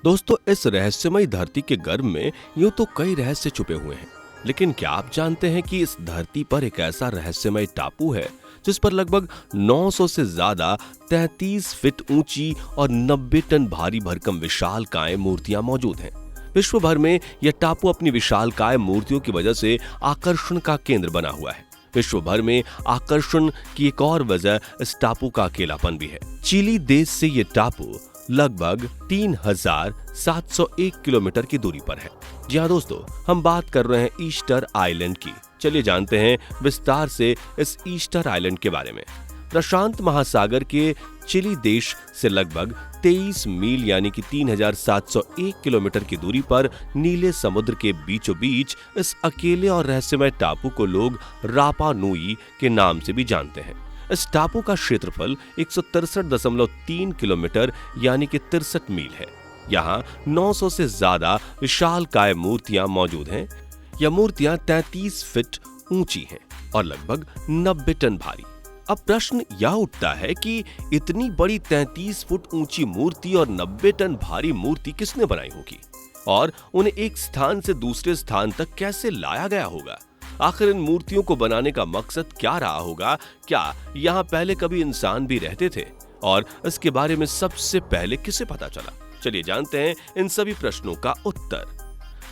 दोस्तों, इस रहस्यमयी धरती के गर्भ में यूं तो कई रहस्य छुपे हुए हैं, लेकिन क्या आप जानते हैं कि इस धरती पर एक ऐसा रहस्यमय टापू है जिस पर लगभग 900 से ज्यादा 33 फीट ऊंची और 90 टन भारी भरकम विशालकाय मूर्तियां मौजूद हैं। विश्व भर में यह टापू अपनी विशालकाय मूर्तियों की वजह से आकर्षण का केंद्र बना हुआ है। विश्व भर में आकर्षण की एक और वजह इस टापू का अकेलापन भी है। चिली देश से यह टापू लगभग 3701 किलोमीटर की दूरी पर है। जी हाँ दोस्तों, हम बात कर रहे हैं ईस्टर आइलैंड की। चलिए जानते हैं विस्तार से इस ईस्टर आइलैंड के बारे में। प्रशांत महासागर के चिली देश से लगभग 23 मील यानी कि 3701 किलोमीटर की दूरी पर नीले समुद्र के बीचों बीच इस अकेले और रहस्यमय टापू को लोग रापा नुई के नाम से भी जानते हैं। इस टापू का क्षेत्रफल 163.3 किलोमीटर यानी कि 63 मील है। यहाँ 900 से ज्यादा विशालकाय मूर्तियां मौजूद हैं। यह मूर्तियां 33 फीट ऊंची हैं और लगभग 90 टन भारी। अब प्रश्न यह उठता है कि इतनी बड़ी 33 फुट ऊंची मूर्ति और 90 टन भारी मूर्ति किसने बनाई होगी और उन्हें एक स्थान से दूसरे स्थान तक कैसे लाया गया होगा? आखिर इन मूर्तियों को बनाने का मकसद क्या रहा होगा? क्या यहाँ पहले कभी इंसान भी रहते थे और इसके बारे में सबसे पहले किसे पता चला? चलिए जानते हैं इन सभी प्रश्नों का उत्तर।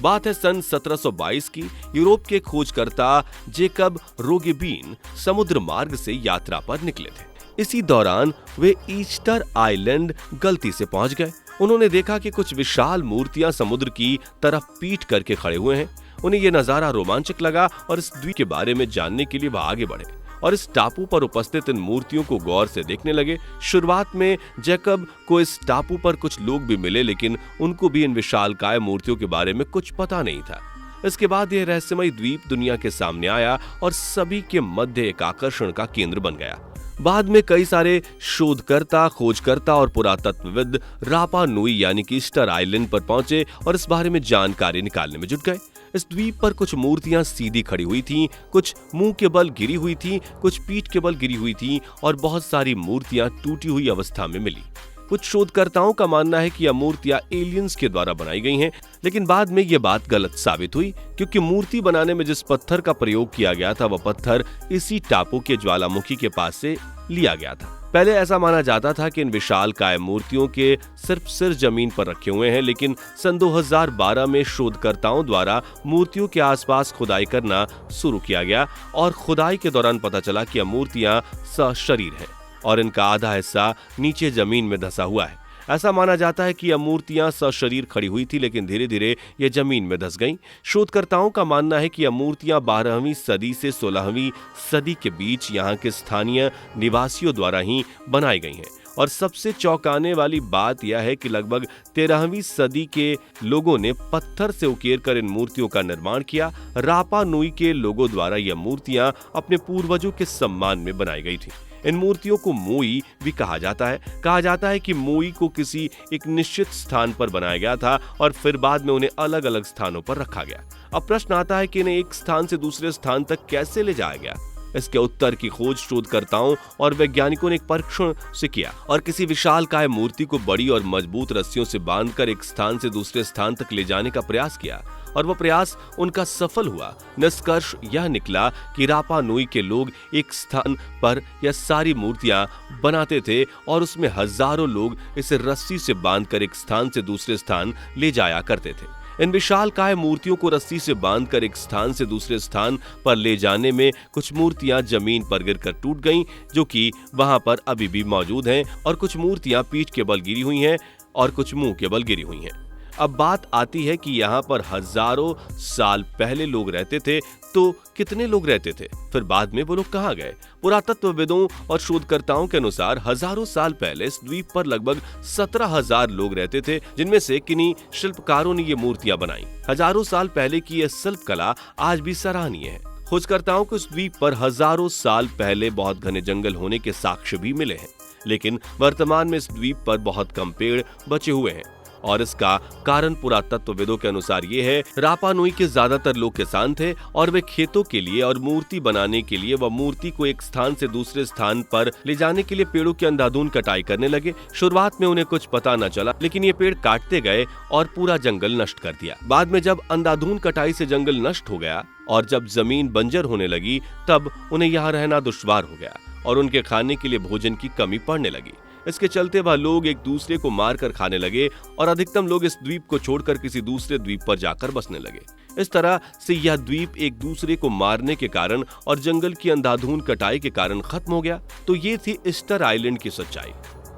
बात है सन 1722 की। यूरोप के खोजकर्ता जेकब रोगेबीन समुद्र मार्ग से यात्रा पर निकले थे। इसी दौरान वे ईस्टर आइलैंड गलती से पहुंच गए। उन्होंने देखा कि कुछ विशाल मूर्तियां समुद्र की तरफ पीठ करके खड़े हुए हैं। उन्हें यह नजारा रोमांचक लगा और इस द्वीप के बारे में जानने के लिए वह आगे बढ़े और इस टापू पर उपस्थित इन मूर्तियों को गौर से देखने लगे। शुरुआत में जैकब को इस टापू पर कुछ लोग भी मिले, लेकिन उनको भी इन विशालकाय मूर्तियों के बारे में कुछ पता नहीं था। इसके बाद यह रहस्यमय द्वीप दुनिया के सामने आया और सभी के मध्य एक आकर्षण का केंद्र बन गया। बाद में कई सारे शोधकर्ता, खोजकर्ता और पुरातत्वविद रापा नुई यानी कि ईस्टर आइलैंड पर पहुंचे और इस बारे में जानकारी निकालने में जुट गए। इस द्वीप पर कुछ मूर्तियां सीधी खड़ी हुई थीं, कुछ मुंह के बल गिरी हुई थीं, कुछ पीठ के बल गिरी हुई थीं और बहुत सारी मूर्तियां टूटी हुई अवस्था में मिली। कुछ शोधकर्ताओं का मानना है कि यह मूर्तियां एलियंस के द्वारा बनाई गई हैं, लेकिन बाद में यह बात गलत साबित हुई, क्योंकि मूर्ति बनाने में जिस पत्थर का प्रयोग किया गया था वह पत्थर इसी टापू के ज्वालामुखी के पास से लिया गया था। पहले ऐसा माना जाता था कि इन विशालकाय मूर्तियों के सिर्फ सिर जमीन पर रखे हुए हैं, लेकिन सन 2012 में शोधकर्ताओं द्वारा मूर्तियों के आसपास खुदाई करना शुरू किया गया और खुदाई के दौरान पता चला कि यह मूर्तियां सशरीर हैं और इनका आधा हिस्सा नीचे जमीन में धंसा हुआ है। ऐसा माना जाता है कि यह मूर्तियां सशरीर खड़ी हुई थी, लेकिन धीरे धीरे यह जमीन में धंस गईं। शोधकर्ताओं का मानना है कि यह मूर्तियां 12वीं सदी से 16वीं सदी के बीच यहाँ के स्थानीय निवासियों द्वारा ही बनाई गई हैं। और सबसे चौंकाने वाली बात यह है कि लगभग 13वीं सदी के लोगों ने पत्थर से उकेर कर इन मूर्तियों का निर्माण किया। रापा नुई के लोगों द्वारा यह मूर्तियां अपने पूर्वजों के सम्मान में बनाई गई थी। इन मूर्तियों को मोई भी कहा जाता है कि मोई को किसी एक निश्चित स्थान पर बनाया गया था और फिर बाद में उन्हें अलग अलग स्थानों पर रखा गया। अब प्रश्न आता है कि इन्हें एक स्थान से दूसरे स्थान तक कैसे ले जाया गया? इसके उत्तर की खोज शोधकर्ताओं और वैज्ञानिकों ने एक परीक्षण से किया और किसी विशालकाय मूर्ति को बड़ी और मजबूत रस्सियों से बांधकर एक स्थान से दूसरे स्थान तक ले जाने का प्रयास किया और वह प्रयास उनका सफल हुआ। निष्कर्ष यह निकला कि रापा नुई के लोग एक स्थान पर यह सारी मूर्तियां बनाते थे और उसमें हजारों लोग इसे रस्सी से बांधकर एक स्थान से दूसरे स्थान ले जाया करते थे। इन विशालकाय मूर्तियों को रस्सी से बांधकर एक स्थान से दूसरे स्थान पर ले जाने में कुछ मूर्तियां जमीन पर गिरकर टूट गईं, जो कि वहां पर अभी भी मौजूद हैं, और कुछ मूर्तियां पीठ के बल गिरी हुई हैं और कुछ मुंह के बल गिरी हुई हैं। अब बात आती है कि यहाँ पर हजारों साल पहले लोग रहते थे, तो कितने लोग रहते थे? फिर बाद में वो लोग कहाँ गए? पुरातत्वविदों और शोधकर्ताओं के अनुसार हजारों साल पहले इस द्वीप पर लगभग 17,000 लोग रहते थे, जिनमें से किन्हीं शिल्पकारों ने ये मूर्तियां बनाई। हजारों साल पहले की यह शिल्पकला आज भी सराहनीय है। खोजकर्ताओं को इस द्वीप पर हजारों साल पहले बहुत घने जंगल होने के साक्ष्य भी मिले हैं, लेकिन वर्तमान में इस द्वीप पर बहुत कम पेड़ बचे हुए हैं और इसका कारण पुरातत्वविदों के अनुसार ये है, रापा नुई के ज्यादातर लोग किसान थे और वे खेतों के लिए और मूर्ति बनाने के लिए व मूर्ति को एक स्थान से दूसरे स्थान पर ले जाने के लिए पेड़ों की अंधाधुंध कटाई करने लगे। शुरुआत में उन्हें कुछ पता न चला, लेकिन ये पेड़ काटते गए और पूरा जंगल नष्ट कर दिया। बाद में जब अंधाधुंध कटाई से जंगल नष्ट हो गया और जब जमीन बंजर होने लगी, तब उन्हें यहाँ रहना दुश्वार हो गया और उनके खाने के लिए भोजन की कमी पड़ने लगी। इसके चलते वह लोग एक दूसरे को मारकर खाने लगे और अधिकतम लोग इस द्वीप को छोड़कर किसी दूसरे द्वीप पर जाकर बसने लगे। इस तरह से यह द्वीप एक दूसरे को मारने के कारण और जंगल की अंधाधुंध कटाई के कारण खत्म हो गया। तो ये थी ईस्टर आइलैंड की सच्चाई,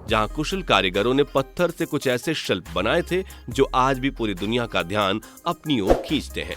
जहां कुशल कारीगरों ने पत्थर से कुछ ऐसे शिल्प बनाए थे जो आज भी पूरी दुनिया का ध्यान अपनी ओर खींचते हैं।